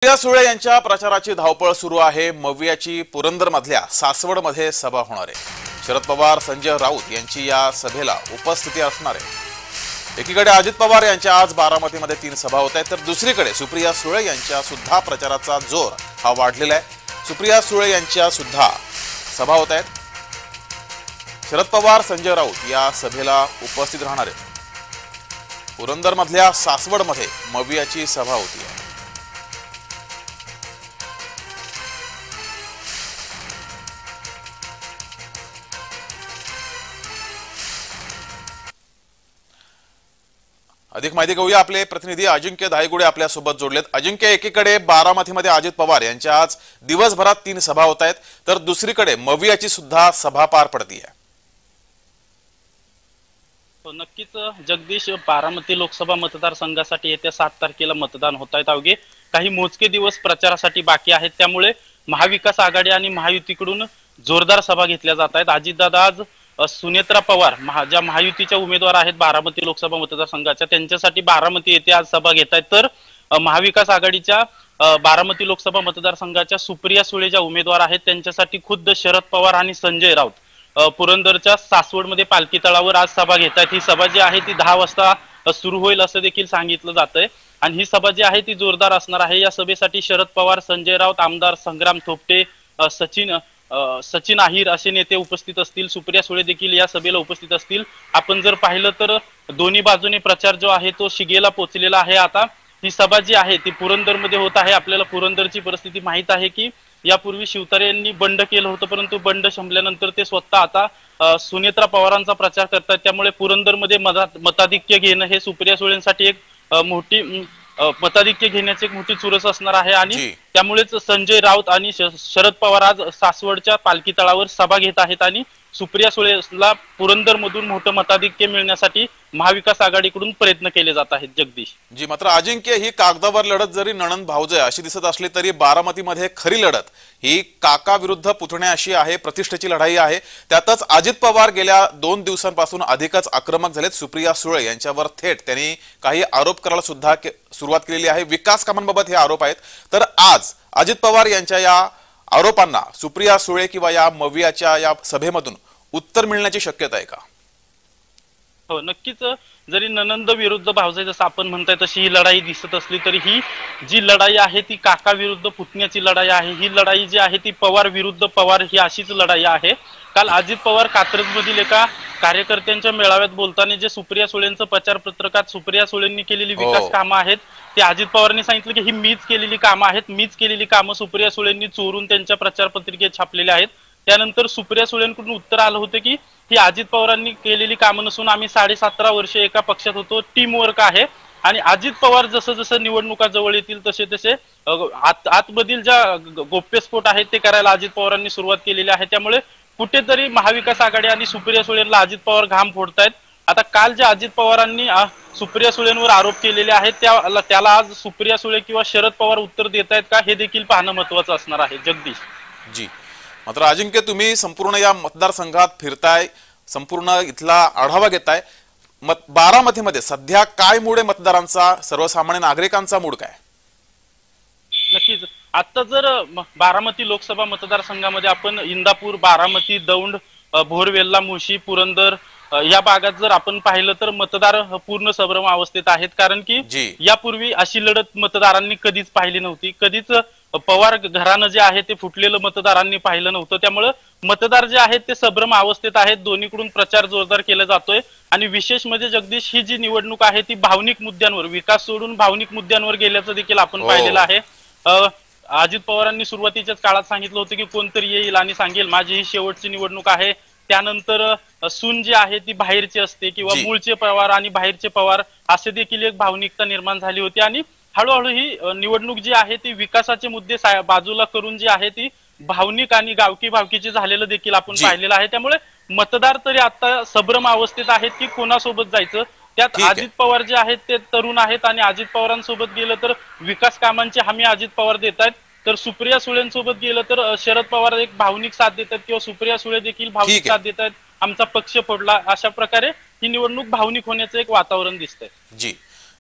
सुप्रिया सुळे यांच्या प्रचाराची धावपळ सुरू आहे। मवियाची पुरंदरमधल्या सासवडमध्ये सभा होणार आहे। शरद पवार, संजय राऊत यांची या सभेला उपस्थिती असणार आहे। एकीकडे अजित पवार यांच्या आज बारामतीमध्ये 3 सभा होत आहेत, तर दुसरीकडे सुप्रिया सुळे यांच्या सुद्धा प्रचाराचा जोर हा वाढलेला आहे। सुप्रिया सुळे यांच्या सुद्धा सभा होत आहेत। शरद पवार, संजय राऊत या सभेला उपस्थित राहणार आहेत। पुरंदरमधल्या सासवडमध्ये मवियाची सभा होती आहे। अधिक माहिती घेऊया। आपले प्रतिनिधी अजिंक्य धायगुडे आपल्या सोबत जोडलेत। अजिंक्य, एकीकडे बारामतीमध्ये अजित पवार यांच्या आज दिवसभरात 3 सभा होत आहेत, तर दुसरीकडे मवियाची सुद्धा सभा पार पडतीये। नक्कीच जगदीश, बारामती लोकसभा मतदारसंघासाठी येत्या 7 तारखेला मतदान होत आहेत। अवघे काही मोजके दिवस प्रचारासाठी बाकी आहेत, त्यामुळे महाविकास आघाडी आणि महायुतीकडून जोरदार सभा घेतल्या जात आहेत। अजितदादा आज सुनेत्रा पवार ज्या महायुतीच्या उमेदवार आहेत बारामती लोकसभा मतदारसंघाच्या, त्यांच्यासाठी बारामती येथे आज सभा घेत आहेत। तर महाविकास आघाडीच्या बारामती लोकसभा मतदारसंघाच्या सुप्रिया सुळे ज्या उमेदवार आहेत त्यांच्यासाठी खुद्द शरद पवार आणि संजय राऊत पुरंदरच्या सासवडमध्ये पालखी तळावर आज सभा घेत आहेत। ही सभा जी आहे ती 10 वाजता सुरू होईल असं देखील सांगितलं जातंय, आणि ही सभा जी आहे ती जोरदार असणार आहे। या सभेसाठी शरद पवार, संजय राऊत, आमदार संग्राम थोपटे, सचिन अहिर असे नेते उपस्थित असतील। सुप्रिया सुळे देखील या सभेला उपस्थित असतील। आपण जर पाहिलं तर दोन्ही बाजूने प्रचार जो आहे तो शिगेला पोहोचलेला आहे। आता ही सभा जी आहे ती पुरंदरमध्ये होत आहे। आपल्याला पुरंदरची परिस्थिती माहित आहे की यापूर्वी शिवतारे यांनी बंड केलं होतं, परंतु बंड संपल्यानंतर ते स्वतः आता सुनेत्रा पवारांचा प्रचार करतात। त्यामुळे पुरंदरमध्ये मताधिक्य घेणं हे सुप्रिया सुळेंसाठी एक मोठी मताधिक्य घेण्याची एक मोठी चुरस असणार आहे, आणि त्यामुळेच संजय राऊत आणि शरद पवार आज सासवडच्या पालखी तळावर सभा घेत आहेत, आणि सुप्रिया सुळेला पुरंदरमधून मोठं मताधिक्य मिळण्यासाठी महाविकास आघाडीकडून प्रयत्न केले जात आहेत। जगदीश जी, मात्र अजिंक्य, ही कागदावर लढत जरी नणंद भावजय अशी दिसत असली तरी बारामतीमध्ये खरी लढत ही काका विरुद्ध पुतण्या अशी आहे। प्रतिष्ठेची लढाई आहे। त्यातच अजित पवार गेल्या 2 दिवसांपासून अधिकच आक्रमक झालेत। सुप्रिया सुळे यांच्यावर थेट त्यांनी काही आरोप करायला सुद्धा सुरुवात केलेली आहे। विकास कामांबाबत हे आरोप आहेत, तर आज अजित पवार यांच्या या आरोपांना सुप्रिया सुळे किंवा या मवियाच्या या सभेमधून उत्तर मिळण्याची शक्यता आहे का? हो, नक्कीच। जरी ननंद विरुद्ध भावजय जसं आपण म्हणताय तशी ही लढाई दिसत असली तरी ही जी लढाई आहे ती काका विरुद्ध पुतण्याची लढाई आहे। ही लढाई जी आहे ती पवार विरुद्ध पवार ही अशीच लढाई आहे। काल अजित पवार कात्रजमधील एका कार्यकर्त्यांच्या मेळाव्यात बोलताना जे सुप्रिया सुळेंचं प्रचार पत्रकात सुप्रिया सुळेंनी केलेली विकास कामं आहेत ते अजित पवारांनी सांगितलं की ही मीच केलेली कामं आहेत, मीच केलेली कामं सुप्रिया सुळेंनी चोरून त्यांच्या प्रचार पत्रिकेत छापलेली आहेत। त्यानंतर सुप्रिया सुळेंकडून उत्तर आलं होतं की ही अजित पवारांनी केलेली कामं नसून आम्ही 17.5 वर्ष एका पक्षात होतो, टीम वर्क आहे, आणि अजित पवार जसं जसं निवडणुका जवळ येतील तसे तसे आतमधील ज्या गोप्यस्फोट आहेत ते करायला अजित पवारांनी सुरुवात केलेली आहे। त्यामुळे कुठेतरी महाविकास आघाडी आणि सुप्रिया सुळेंना अजित पवार घाम फोडतायत। आता काल ज्या अजित पवारांनी सुप्रिया सुळेंवर आरोप केलेले आहेत त्याला आज सुप्रिया सुळे किंवा शरद पवार उत्तर देत आहेत का हे देखील पाहणं महत्त्वाचं असणार आहे। जगदीश जी, मात्र अजिंक्य, तुम्ही संपूर्ण या मतदारसंघात फिरताय, संपूर्ण इथला आढावा घेताय, बारामतीमध्ये सध्या काय मूड आहे मतदारांचा, सर्वसामान्य नागरिकांचा मूड काय? नक्कीच, आता जर बारामती लोकसभा मतदारसंघामध्ये आपण इंदापूर, बारामती, दौंड, भोरवेल्ला, मुळशी, पुरंदर या भागात जर आपण पाहिलं तर मतदार पूर्ण संभ्रम अवस्थेत आहेत, कारण की यापूर्वी अशी लढत मतदारांनी कधीच पाहिली नव्हती। कधीच पवार घराणं जे आहे ते फुटलेलं मतदारांनी पाहिलं नव्हतं। त्यामुळे मतदार जे आहेत ते संभ्रम अवस्थेत आहेत। दोन्हीकडून प्रचार जोरदार केला जातोय, आणि विशेष म्हणजे जगदीश ही जी निवडणूक आहे ती भावनिक मुद्द्यांवर, विकास सोडून भावनिक मुद्द्यांवर गेल्याचं देखील आपण पाहिलेलं आहे। अजित पवारांनी सुरुवातीच्याच काळात सांगितलं होतं की कोणतरी येईल आणि सांगेल माझी ही शेवटची निवडणूक आहे। त्यानंतर सून जी आहे ती बाहेरची असते, किंवा मूळचे पवार आणि बाहेरचे पवार असे देखील एक भावनिकता निर्माण झाली होती, आणि हळूहळू ही निवडणूक जी आहे ती विकासाचे मुद्दे बाजूला करून जी आहे ती भावनिक आणि गावकी भावकीची झालेलं देखील आपण पाहिलेलं आहे। त्यामुळे मतदार तरी आता संभ्रम अवस्थेत आहेत की कोणासोबत जायचं। त्यात अजित पवार जे आहेत ते तरुण आहेत, आणि अजित पवारांसोबत गेलं तर विकास कामांची हमी अजित पवार देत आहेत, तर सुप्रिया सुळेंसोबत गेलं तर शरद पवार एक भावनिक साथ देतात, किंवा सुप्रिया सुळे देखील भावनिक साथ देतात, आमचा पक्ष फोडला, अशा प्रकारे ही निवडणूक भावनिक होण्याचं एक वातावरण दिसतंय। जी।